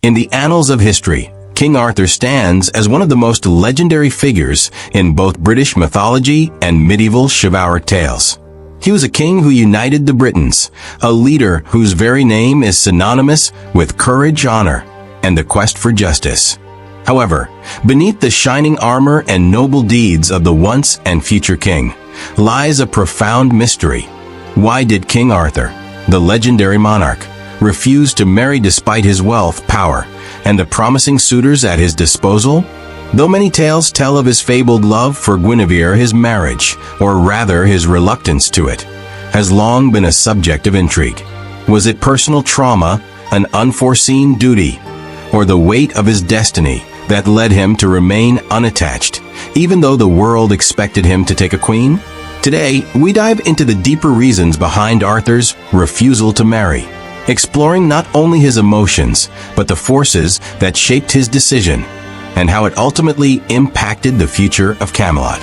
In the annals of history, King Arthur stands as one of the most legendary figures in both British mythology and medieval chivalric tales. He was a king who united the Britons, a leader whose very name is synonymous with courage, honor, and the quest for justice. However, beneath the shining armor and noble deeds of the once and future king lies a profound mystery. Why did King Arthur, the legendary monarch, refuse to marry despite his wealth, power, and the promising suitors at his disposal? Though many tales tell of his fabled love for Guinevere, his marriage, or rather his reluctance to it, has long been a subject of intrigue. Was it personal trauma, an unforeseen duty, or the weight of his destiny that led him to remain unattached, even though the world expected him to take a queen? Today, we dive into the deeper reasons behind Arthur's refusal to marry, exploring not only his emotions, but the forces that shaped his decision, and how it ultimately impacted the future of Camelot.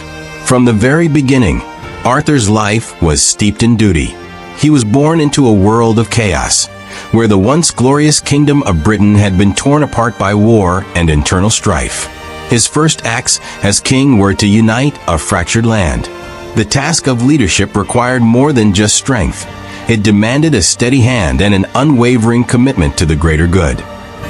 From the very beginning, Arthur's life was steeped in duty. He was born into a world of chaos, where the once glorious kingdom of Britain had been torn apart by war and internal strife. His first acts as king were to unite a fractured land. The task of leadership required more than just strength. It demanded a steady hand and an unwavering commitment to the greater good.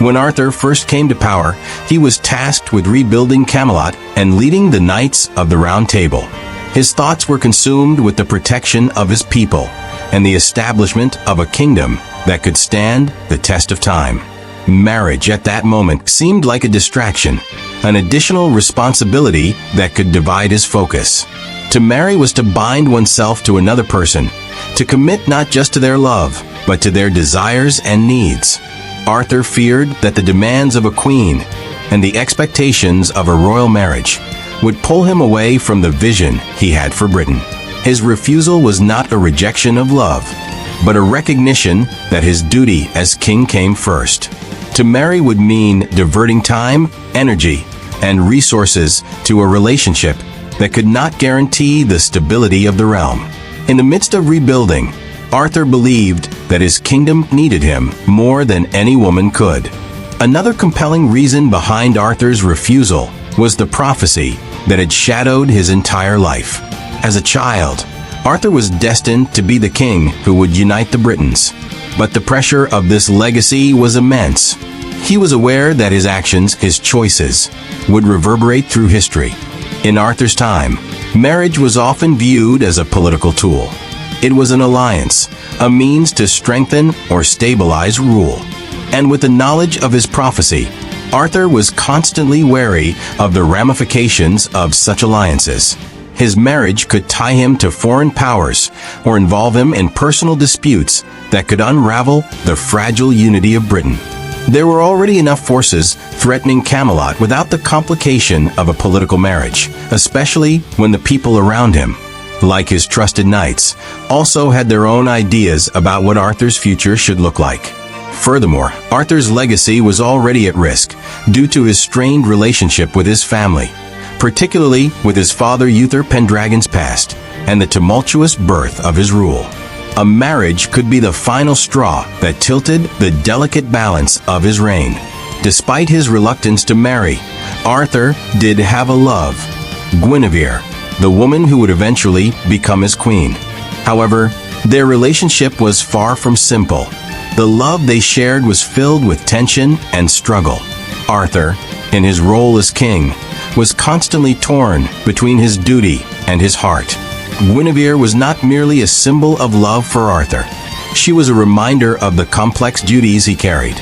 When Arthur first came to power, he was tasked with rebuilding Camelot and leading the Knights of the Round Table. His thoughts were consumed with the protection of his people and the establishment of a kingdom that could stand the test of time. Marriage at that moment seemed like a distraction, an additional responsibility that could divide his focus. To marry was to bind oneself to another person, to commit not just to their love, but to their desires and needs. Arthur feared that the demands of a queen and the expectations of a royal marriage would pull him away from the vision he had for Britain. His refusal was not a rejection of love, but a recognition that his duty as king came first. To marry would mean diverting time, energy, and resources to a relationship that could not guarantee the stability of the realm. In the midst of rebuilding, Arthur believed that his kingdom needed him more than any woman could. Another compelling reason behind Arthur's refusal was the prophecy that had shadowed his entire life. As a child, Arthur was destined to be the king who would unite the Britons. But the pressure of this legacy was immense. He was aware that his actions, his choices, would reverberate through history. In Arthur's time, marriage was often viewed as a political tool. It was an alliance, a means to strengthen or stabilize rule. And with the knowledge of his prophecy, Arthur was constantly wary of the ramifications of such alliances. His marriage could tie him to foreign powers or involve him in personal disputes that could unravel the fragile unity of Britain. There were already enough forces threatening Camelot without the complication of a political marriage, especially when the people around him, like his trusted knights, also had their own ideas about what Arthur's future should look like. Furthermore, Arthur's legacy was already at risk due to his strained relationship with his family, particularly with his father Uther Pendragon's past and the tumultuous birth of his rule. A marriage could be the final straw that tilted the delicate balance of his reign. Despite his reluctance to marry, Arthur did have a love, Guinevere, the woman who would eventually become his queen. However, their relationship was far from simple. The love they shared was filled with tension and struggle. Arthur, in his role as king, was constantly torn between his duty and his heart. Guinevere was not merely a symbol of love for Arthur. She was a reminder of the complex duties he carried.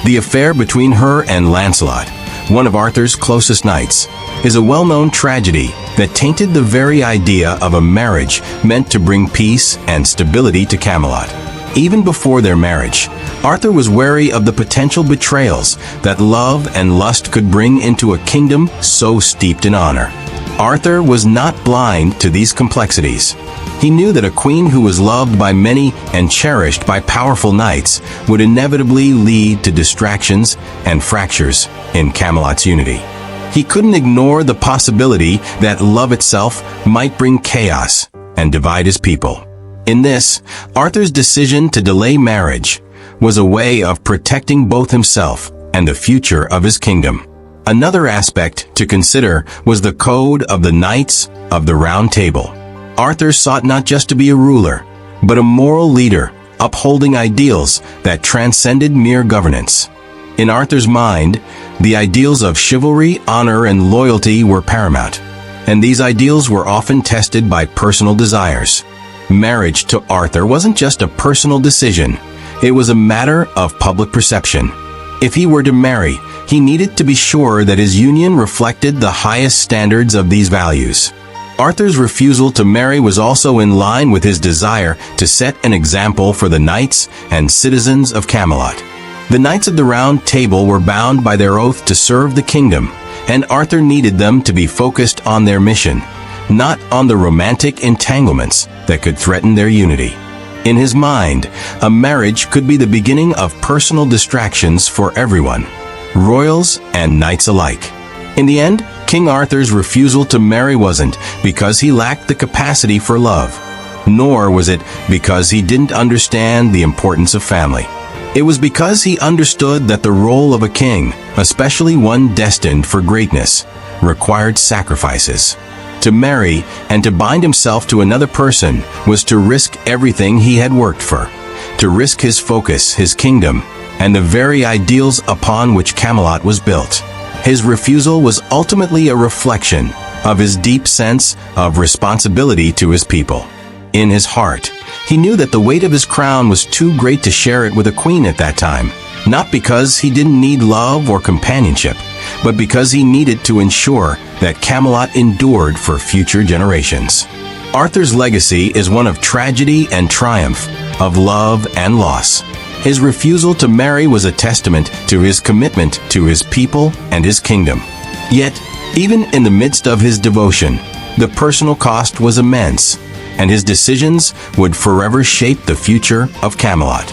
The affair between her and Lancelot, one of Arthur's closest knights, is a well-known tragedy that tainted the very idea of a marriage meant to bring peace and stability to Camelot. Even before their marriage, Arthur was wary of the potential betrayals that love and lust could bring into a kingdom so steeped in honor. Arthur was not blind to these complexities. He knew that a queen who was loved by many and cherished by powerful knights would inevitably lead to distractions and fractures in Camelot's unity. He couldn't ignore the possibility that love itself might bring chaos and divide his people. In this, Arthur's decision to delay marriage was a way of protecting both himself and the future of his kingdom. Another aspect to consider was the code of the Knights of the Round Table. Arthur sought not just to be a ruler, but a moral leader, upholding ideals that transcended mere governance. In Arthur's mind, the ideals of chivalry, honor, and loyalty were paramount, and these ideals were often tested by personal desires. Marriage to Arthur wasn't just a personal decision, it was a matter of public perception. If he were to marry, he needed to be sure that his union reflected the highest standards of these values. Arthur's refusal to marry was also in line with his desire to set an example for the knights and citizens of Camelot. The Knights of the Round Table were bound by their oath to serve the kingdom, and Arthur needed them to be focused on their mission, not on the romantic entanglements that could threaten their unity. In his mind, a marriage could be the beginning of personal distractions for everyone, royals and knights alike. In the end, King Arthur's refusal to marry wasn't because he lacked the capacity for love, nor was it because he didn't understand the importance of family. It was because he understood that the role of a king, especially one destined for greatness, required sacrifices. To marry and to bind himself to another person was to risk everything he had worked for, to risk his focus, his kingdom, and the very ideals upon which Camelot was built. His refusal was ultimately a reflection of his deep sense of responsibility to his people. In his heart, he knew that the weight of his crown was too great to share it with a queen at that time, not because he didn't need love or companionship, but because he needed to ensure that Camelot endured for future generations. Arthur's legacy is one of tragedy and triumph, of love and loss. His refusal to marry was a testament to his commitment to his people and his kingdom. Yet, even in the midst of his devotion, the personal cost was immense, and his decisions would forever shape the future of Camelot.